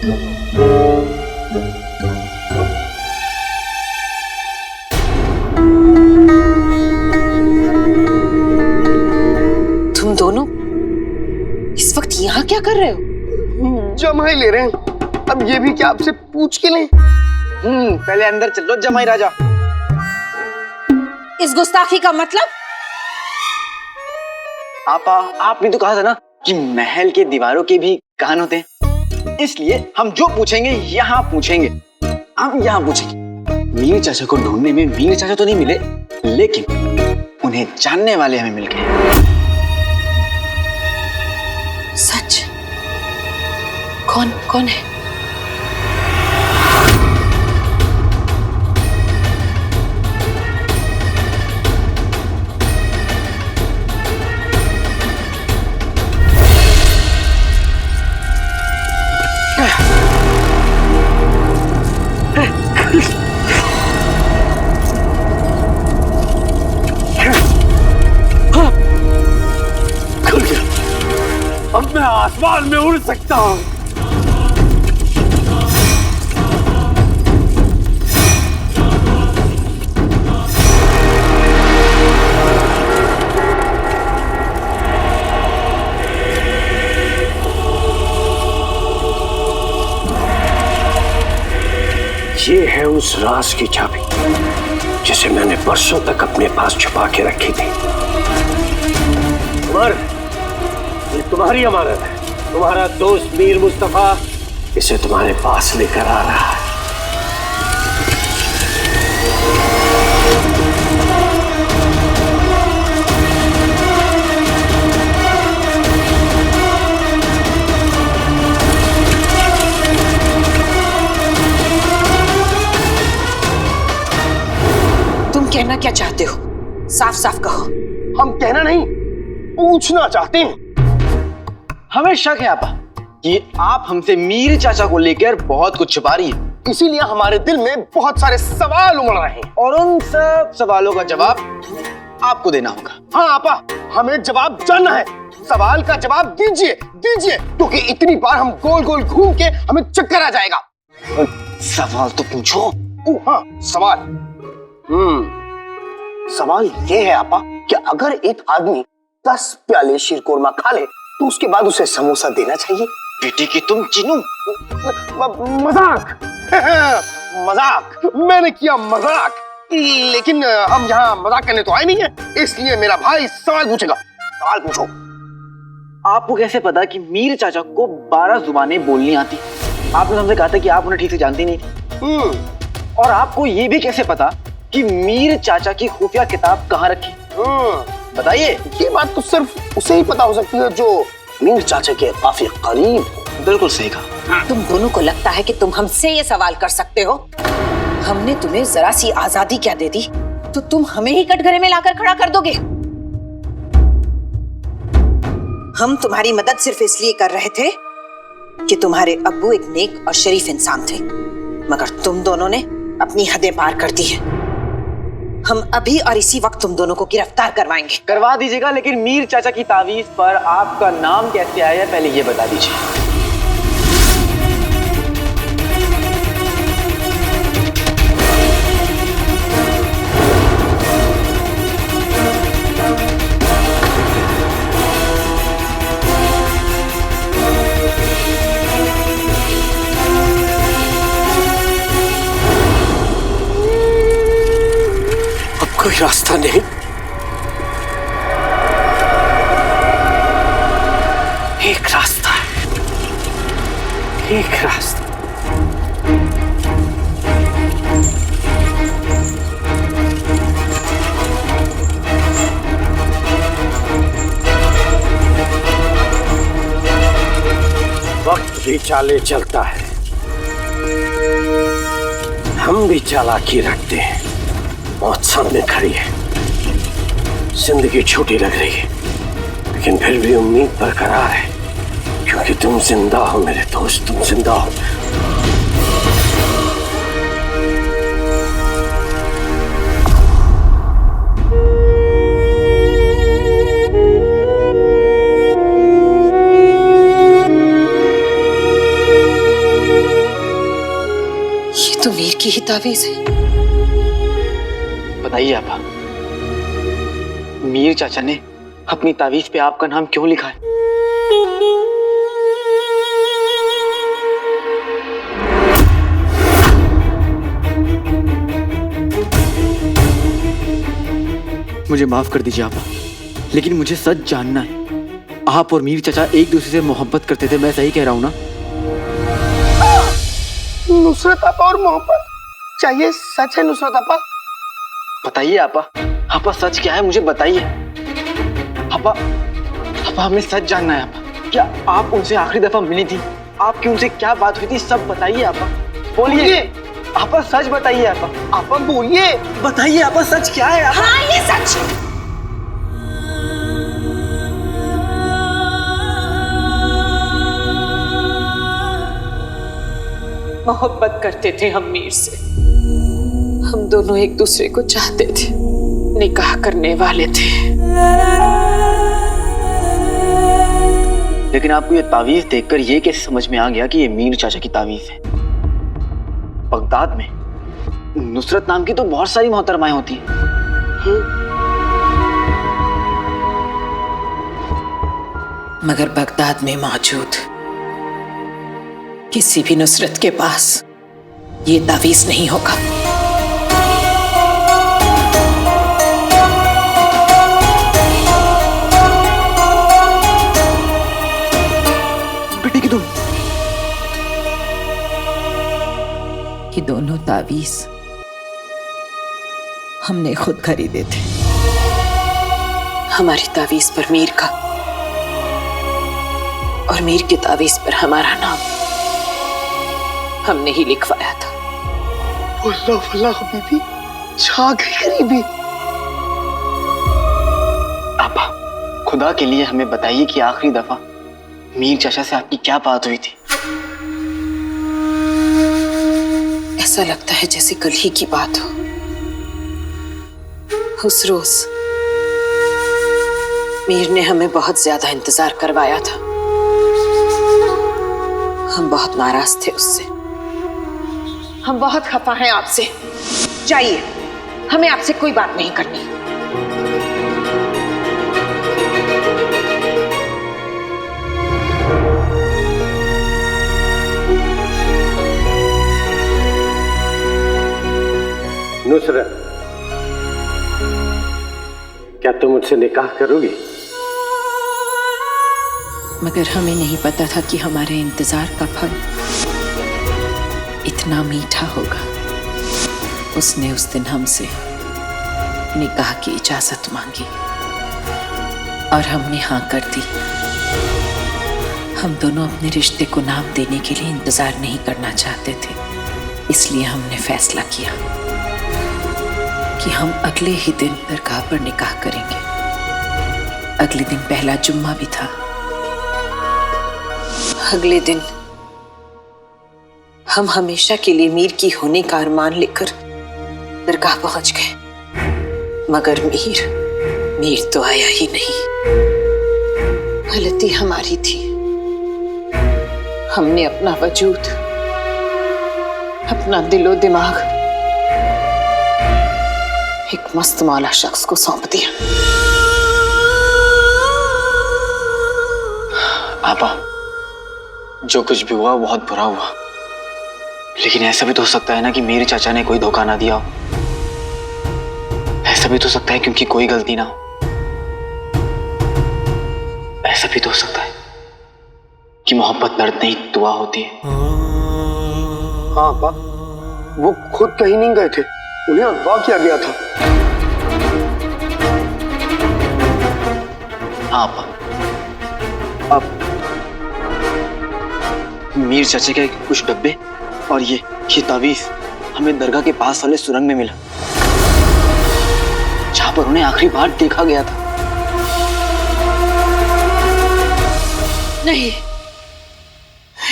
तुम दोनों इस वक्त यहाँ क्या कर रहे हो? जमाई ले रहे हैं। अब ये भी क्या आपसे पूछ के लें? पहले अंदर चलो जमाई राजा। इस गुस्ताखी का मतलब? आपा, आपने तो कहा था ना कि महल के दीवारों के भी कान होते हैं, इसलिए हम जो पूछेंगे यहाँ पूछेंगे। हम यहाँ पूछेंगे। मीर चाचा को ढूंढने में मीर चाचा तो नहीं मिले, लेकिन उन्हें जानने वाले हमें मिल गए। सच? कौन कौन है? अब मैं आसमान में उड़ सकता हूँ। ये है उस राज की चाबी जिसे मैंने बरसों तक अपने पास छुपा के रखी थी। उमर, ये तुम्हारी अमानत है। तुम्हारा दोस्त मीर मुस्तफा इसे तुम्हारे पास लेकर आ रहा है। तुम कहना क्या चाहते हो? साफ साफ कहो। हम कहना नहीं, पूछना चाहते हैं। हमें शक है आपा कि आप हमसे मीर चाचा को लेकर बहुत कुछ छुपा रही है, इसीलिए हमारे दिल में बहुत सारे सवाल उमड़ रहे हैं और उन सब सवालों का जवाब आपको देना होगा। हाँ आपा, हमें जवाब जानना है। सवाल का जवाब दीजिए दीजिए, क्योंकि इतनी बार हम गोल गोल घूम के हमें चक्कर आ जाएगा। सवाल तो पूछो। हाँ, सवाल। सवाल ये है आपा कि अगर एक आदमी 10 प्याले शीरकोरमा खा ले तो उसके बाद उसे समोसा देना चाहिए। बेटी की तुम चिनू। मजाक मजाक, मैंने किया मजाक। लेकिन हम यहाँ मजाक करने तो आए नहीं है, इसलिए मेरा भाई सवाल पूछेगा। सवाल पूछो। आपको कैसे पता कि मीर चाचा को 12 जुबानें बोलनी आती? आपने हमसे कहा था कि आप उन्हें ठीक से जानती नहीं थी। और आपको ये भी कैसे पता कि मीर चाचा की खुफिया किताब कहाँ रखी? बताइए। ये बात तो सिर्फ उसे ही पता हो सकती है जो मीर चाचा के काफी करीब। बिल्कुल सही कहा। तुम दोनों को लगता है कि तुम हमसे ये सवाल कर सकते हो? हमने तुम्हें जरा सी आजादी क्या दे दी तो तुम हमें ही कटघरे में लाकर खड़ा कर दोगे? हम तुम्हारी मदद सिर्फ इसलिए कर रहे थे कि तुम्हारे अब्बू एक नेक और शरीफ इंसान थे, मगर तुम दोनों ने अपनी हदें पार कर दी है। हम अभी और इसी वक्त तुम दोनों को गिरफ्तार करवाएंगे। करवा दीजिएगा, लेकिन मीर चाचा की तावीज पर आपका नाम कैसे आया पहले ये बता दीजिए। कोई रास्ता नहीं। एक रास्ता है, एक रास्ता। वक्त भी चाले चलता है, हम भी चालाकी रखते हैं। मौत सामने खड़ी है, जिंदगी छोटी लग रही है, लेकिन फिर भी उम्मीद बरकरार है, क्योंकि तुम जिंदा हो मेरे दोस्त, तुम जिंदा हो। तो मीर की ही तावीज है। बताइए आपा, मीर चाचा ने अपनी तावीज पे आपका नाम क्यों लिखा है? मुझे माफ कर दीजिए आपा, लेकिन मुझे सच जानना है। आप और मीर चाचा एक दूसरे से मोहब्बत करते थे, मैं सही कह रहा हूँ ना? नुसरत आपा और मोहब्बत, चाहिए सच है नुसरत आपा? बताइए आपा, आपा सच क्या है मुझे बताइए। आपा, आपा हमें सच जानना है आपा। क्या आप उनसे आखिरी दफा मिली थी? आपकी उनसे क्या बात हुई थी? सब बताइए आपा, बोलिए। आपा सच बताइए आपा। आपा बोलिए, बताइए आपा सच क्या है आपा? हाँ ये सच है। मोहब्बत करते थे हम मीर से। हम दोनों एक दूसरे को चाहते थे, निकाह करने वाले थे। लेकिन आपको ये तावीज देखकर ये कैसे समझ में आ गया कि ये मीर चाचा की तावीज है? बगदाद में नुसरत नाम की तो बहुत सारी मोहतरमाएं होती हैं। मगर बगदाद में मौजूद किसी भी नुसरत के पास ये तावीज नहीं होगा। बेटे की तुम, ये दोनों तावीज हमने खुद खरीदे थे। हमारी तावीज पर मीर का और मीर की तावीज पर हमारा नाम हमने ही लिखवाया था। वल्लाह वल्लाह बीबी, छा गई गरीबी। आपा खुदा के लिए हमें बताइए कि आखिरी दफा मीर चाचा से आपकी क्या बात हुई थी? ऐसा लगता है जैसे कल ही की बात हो। उस रोज मीर ने हमें बहुत ज्यादा इंतजार करवाया था। हम बहुत नाराज थे उससे। हम बहुत खफा हैं आपसे। जाइए, हमें आपसे कोई बात नहीं करनी। नुसरत, क्या तुम मुझसे निकाह करोगी? मगर हमें नहीं पता था कि हमारे इंतजार का फल इतना मीठा होगा। उसने उस दिन हमसे निकाह की इजाजत मांगी और हमने हाँ कर दी। हम दोनों अपने रिश्ते को नाम देने के लिए इंतजार नहीं करना चाहते थे, इसलिए हमने फैसला किया कि हम अगले ही दिन दरगाह पर निकाह करेंगे। अगले दिन पहला जुम्मा भी था। अगले दिन हम हमेशा के लिए मीर की होने का अरमान लेकर दरगाह पहुंच गए, मगर मीर तो आया ही नहीं। गलती हमारी थी। हमने अपना वजूद, अपना दिलो दिमाग एक मस्त मौला शख्स को सौंप दिया। आपा जो कुछ भी हुआ वो बहुत बुरा हुआ, लेकिन ऐसा भी तो हो सकता है ना कि मेरे चाचा ने कोई धोखा ना दिया हो। ऐसा भी तो हो सकता है क्योंकि कोई गलती ना हो। ऐसा भी तो हो सकता है कि मोहब्बत दर्द नहीं दुआ होती है। हाँ आपा, वो खुद कहीं नहीं गए थे, उन्हें अगवा किया गया था। हाँ आपा, अब मीर चाचा के कुछ डब्बे और ये तावीज हमें दरगाह के पास वाले सुरंग में मिला, जहां पर उन्हें आखिरी बार देखा गया था। नहीं,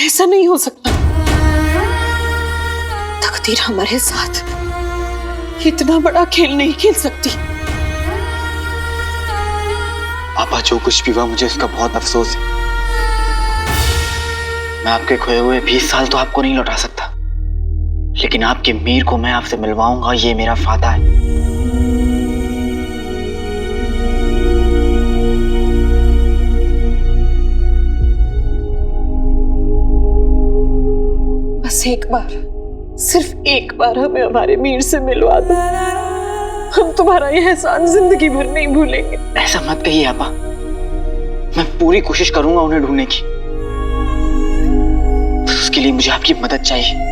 ऐसा नहीं हो सकता। तकदीर हमारे साथ इतना बड़ा खेल नहीं खेल सकती। पापा जो कुछ भी हुआ मुझे उसका बहुत अफसोस है। मैं आपके खोए हुए 20 साल तो आपको नहीं लौटा सकता, लेकिन आपके मीर को मैं आपसे मिलवाऊंगा, ये मेरा वादा है। बस एक बार, सिर्फ एक बार हमें हमारे मीर से मिलवा दो। हम तुम्हारा यह एहसान जिंदगी भर नहीं भूलेंगे। ऐसा मत कहिए आपा, मैं पूरी कोशिश करूंगा उन्हें ढूंढने की। उसके लिए मुझे आपकी मदद चाहिए।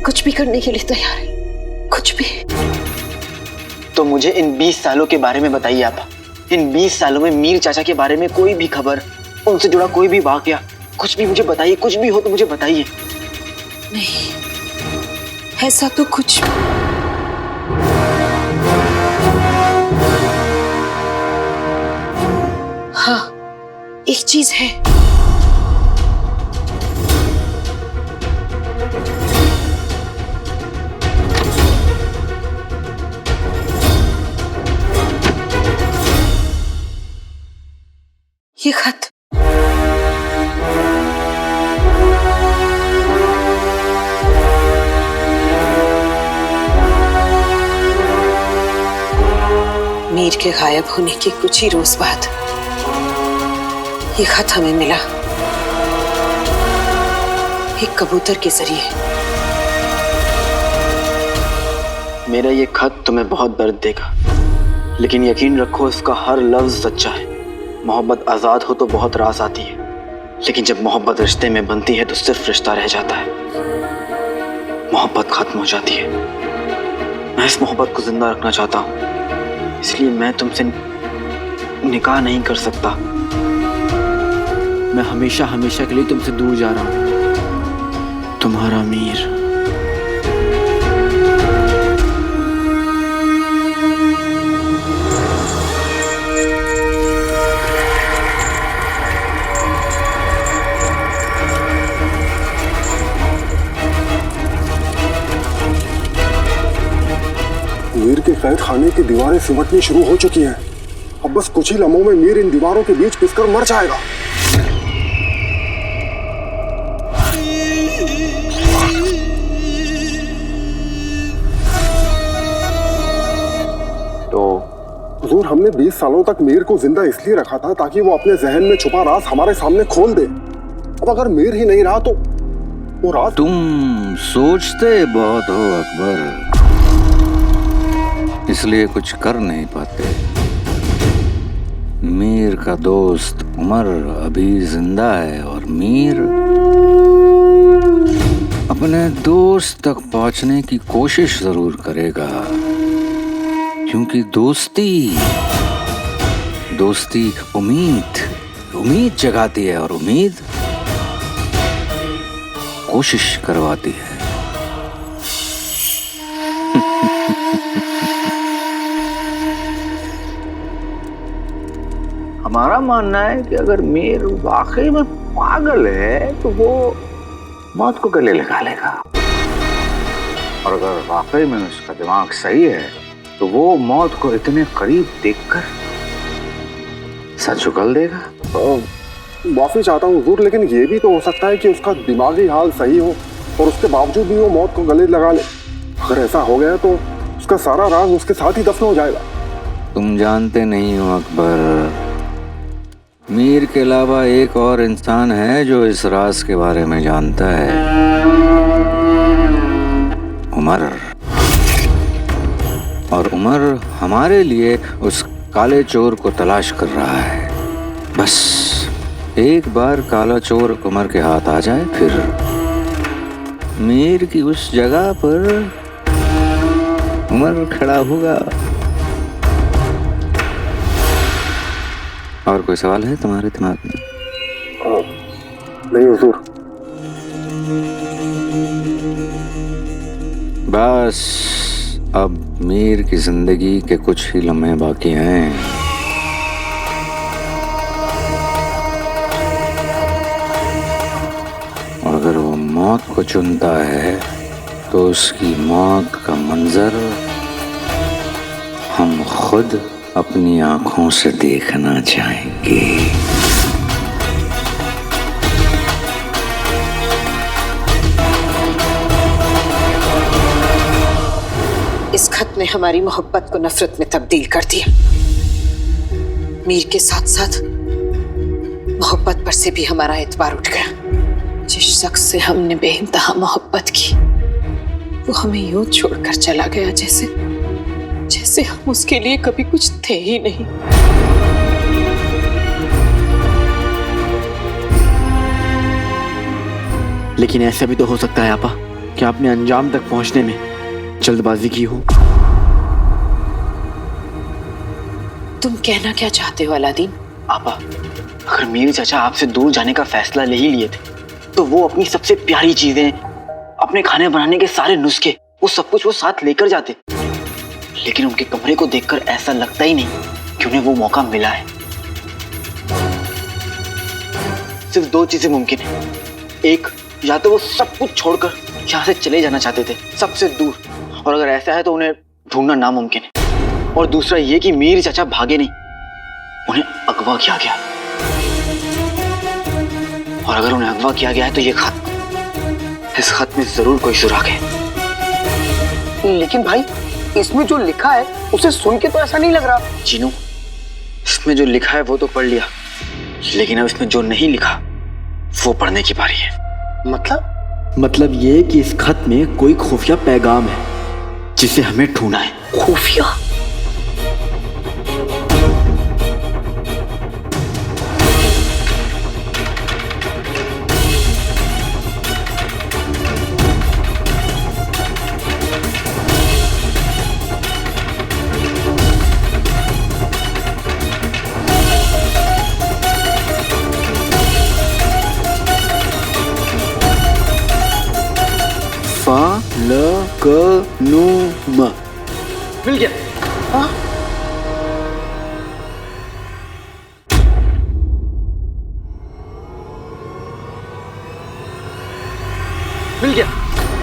कुछ भी करने के लिए तैयार है, कुछ भी। तो मुझे इन 20 सालों के बारे में बताइए आपा। इन 20 सालों में मीर चाचा के बारे में कोई भी खबर, उनसे जुड़ा कोई भी वाकया, कुछ भी मुझे बताइए। कुछ भी हो तो मुझे बताइए। नहीं, ऐसा तो कुछ हाँ, एक चीज है। ये खत। मीर के गायब होने के कुछ ही रोज बाद ये खत हमें मिला, एक कबूतर के जरिए। मेरा ये खत तुम्हें बहुत दर्द देगा, लेकिन यकीन रखो इसका हर लफ्ज सच्चा है। मोहब्बत आजाद हो तो बहुत रास आती है, लेकिन जब मोहब्बत रिश्ते में बनती है तो सिर्फ रिश्ता रह जाता है, मोहब्बत खत्म हो जाती है। मैं इस मोहब्बत को जिंदा रखना चाहता हूँ, इसलिए मैं तुमसे निकाह नहीं कर सकता। मैं हमेशा हमेशा के लिए तुमसे दूर जा रहा हूँ। तुम्हारा मीर। मीर के कैद खाने की दीवारें सिमटनी शुरू हो चुकी हैं। अब बस कुछ ही लम्हों में मीर इन दीवारों के बीच पिसकर मर जाएगा। तो हुजूर, हमने 20 सालों तक मीर को जिंदा इसलिए रखा था ताकि वो अपने जहन में छुपा राज हमारे सामने खोल दे। अब अगर मीर ही नहीं रहा तो वो राज। तुम सोचते बहुत हो अकबर, इसलिए कुछ कर नहीं पाते। मीर का दोस्त उमर अभी जिंदा है और मीर अपने दोस्त तक पहुंचने की कोशिश जरूर करेगा, क्योंकि दोस्ती उम्मीद जगाती है और उम्मीद कोशिश करवाती है। हमारा मानना है कि अगर मीर वाकई में पागल है तो वो मौत को गले लगा लेगा, और अगर वाकई में उसका दिमाग सही है तो वो मौत को इतने करीब देखकर सच उगल देगा। माफी चाहता हूँ हुजूर, लेकिन ये भी तो हो सकता है कि उसका दिमागी हाल सही हो और उसके बावजूद भी वो मौत को गले लगा ले। अगर ऐसा हो गया तो उसका सारा राज उसके साथ ही दफन हो जाएगा। तुम जानते नहीं हो अकबर, मीर के अलावा एक और इंसान है जो इस राज के बारे में जानता है, उमर। और उमर हमारे लिए उस काले चोर को तलाश कर रहा है। बस एक बार काला चोर उमर के हाथ आ जाए, फिर मीर की उस जगह पर उमर खड़ा होगा। और कोई सवाल है तुम्हारे दिमाग में? नहीं हुजूर। बस अब मीर की जिंदगी के कुछ ही लम्हे बाकी हैं। और अगर वो मौत को चुनता है तो उसकी मौत का मंजर हम खुद अपनी आंखों से देखना चाहेंगे। इस खत ने हमारी मोहब्बत को नफरत में तब्दील कर दिया। मीर के साथ साथ मोहब्बत पर से भी हमारा एतबार उठ गया। जिस शख्स से हमने बेइंतहा मोहब्बत की वो हमें यूं छोड़कर चला गया जैसे हम उसके लिए कभी कुछ थे ही नहीं। लेकिन ऐसा भी तो हो सकता है आपा कि आपने अंजाम तक पहुंचने में जल्दबाजी की हो। तुम कहना क्या चाहते हो अलादीन? आपा, अगर मीर चाचा आपसे दूर जाने का फैसला ले ही लिए थे तो वो अपनी सबसे प्यारी चीजें, अपने खाने बनाने के सारे नुस्खे, वो सब कुछ वो साथ लेकर जाते। लेकिन उनके कमरे को देखकर ऐसा लगता ही नहीं कि उन्हें वो मौका मिला है। सिर्फ दो चीजें मुमकिन है। एक, या तो वो सब कुछ छोड़कर यहाँ से चले जाना चाहते थे, सबसे दूर, और अगर ऐसा है तो उन्हें ढूंढना नामुमकिन है। और दूसरा ये कि मीर चाचा भागे नहीं, उन्हें अगवा किया गया। और अगर उन्हें अगवा किया गया है तो ये खत, इस खत में जरूर कोई सुराग है। लेकिन भाई, इसमें जो लिखा है उसे सुन के तो ऐसा नहीं लग रहा। चीनू, इसमें जो लिखा है वो तो पढ़ लिया, लेकिन अब इसमें जो नहीं लिखा वो पढ़ने की बारी है। मतलब ये कि इस खत में कोई खुफिया पैगाम है जिसे हमें ढूंढना है। खुफिया? फलकनुमा। मिल गया। हाँ? मिल गया।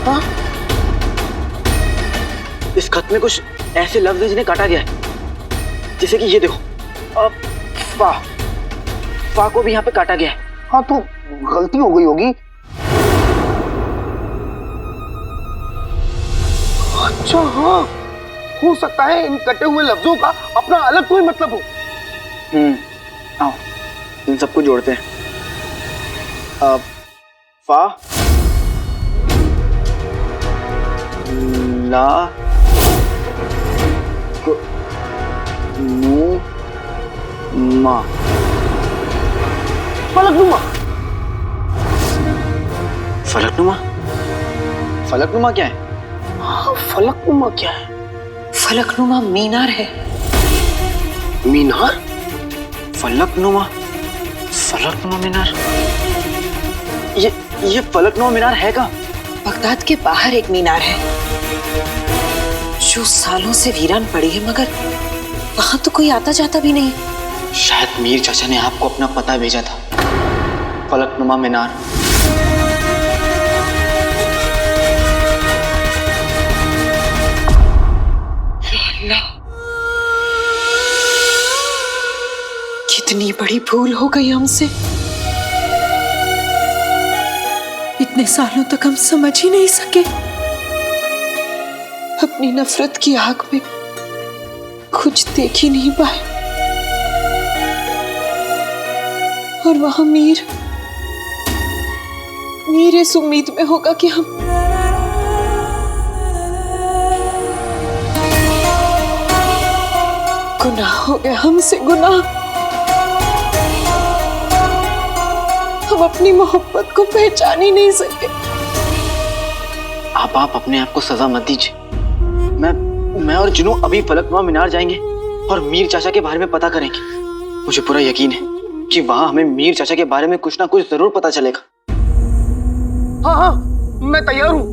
हाँ? इस खत में कुछ ऐसे लफ्ज हैं जिन्हें काटा गया है, जैसे कि ये देखो, फा, फा को भी यहाँ पे काटा गया है। हाँ, तो गलती हो गई होगी। अच्छा हाँ, हो सकता है इन कटे हुए लफ्जों का अपना अलग कोई मतलब हो। आओ इन सबको जोड़ते हैं। फा, ला, नू, मा। फलकनुमा। फलकनुमा? फलकनुमा क्या है? हाँ, फलकनुमा क्या है? फलकनुमा मीनार है। मीनार? फलकनुमा, फलकनुमा मीनार? ये फलकनुमा मीनार है कहाँ? बगदाद के बाहर एक मीनार है जो सालों से वीरान पड़ी है, मगर वहां तो कोई आता जाता भी नहीं। शायद मीर चाचा ने आपको अपना पता भेजा था। फलकनुमा मीनार। कितनी बड़ी भूल हो गई हमसे। इतने सालों तक हम समझ ही नहीं सके। अपनी नफरत की आग में कुछ देख ही नहीं पाए। और वहां मीर इस उम्मीद में होगा कि हम गुनाह हो गया, हमसे गुनाह। हम अपनी मोहब्बत को पहचान ही नहीं सके। आप अपने आप को सजा मत दीजिए। मैं और जिनू अभी फलकनुमा मीनार जाएंगे और मीर चाचा के बारे में पता करेंगे। मुझे पूरा यकीन है कि वहां हमें मीर चाचा के बारे में कुछ ना कुछ जरूर पता चलेगा। हाँ, मैं तैयार हूं।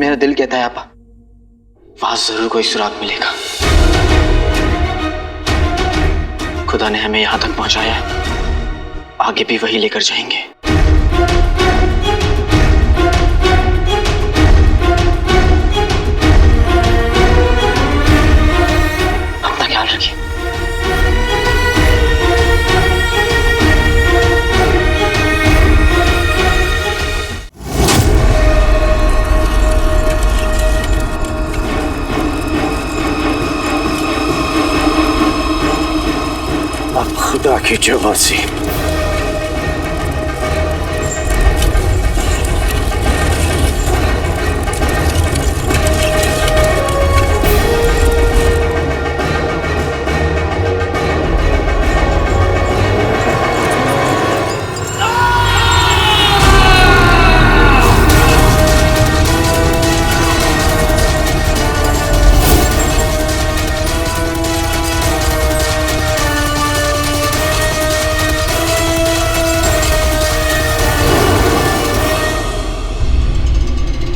मेरा दिल कहता है आपा, वहां जरूर कोई सुराग मिलेगा। खुदा ने हमें यहां तक पहुंचाया है, आगे भी वही लेकर जाएंगे। अपना ख्याल रखिए। की जवासी।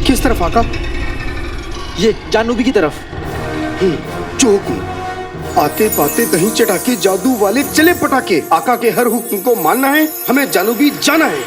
किस तरफ आका? ये जानूबी की तरफ। जो हुक्म। आते पाते दही चटाके जादू वाले चले पटाके। आका के हर हुक्म को मानना है, हमें जानूबी जाना है।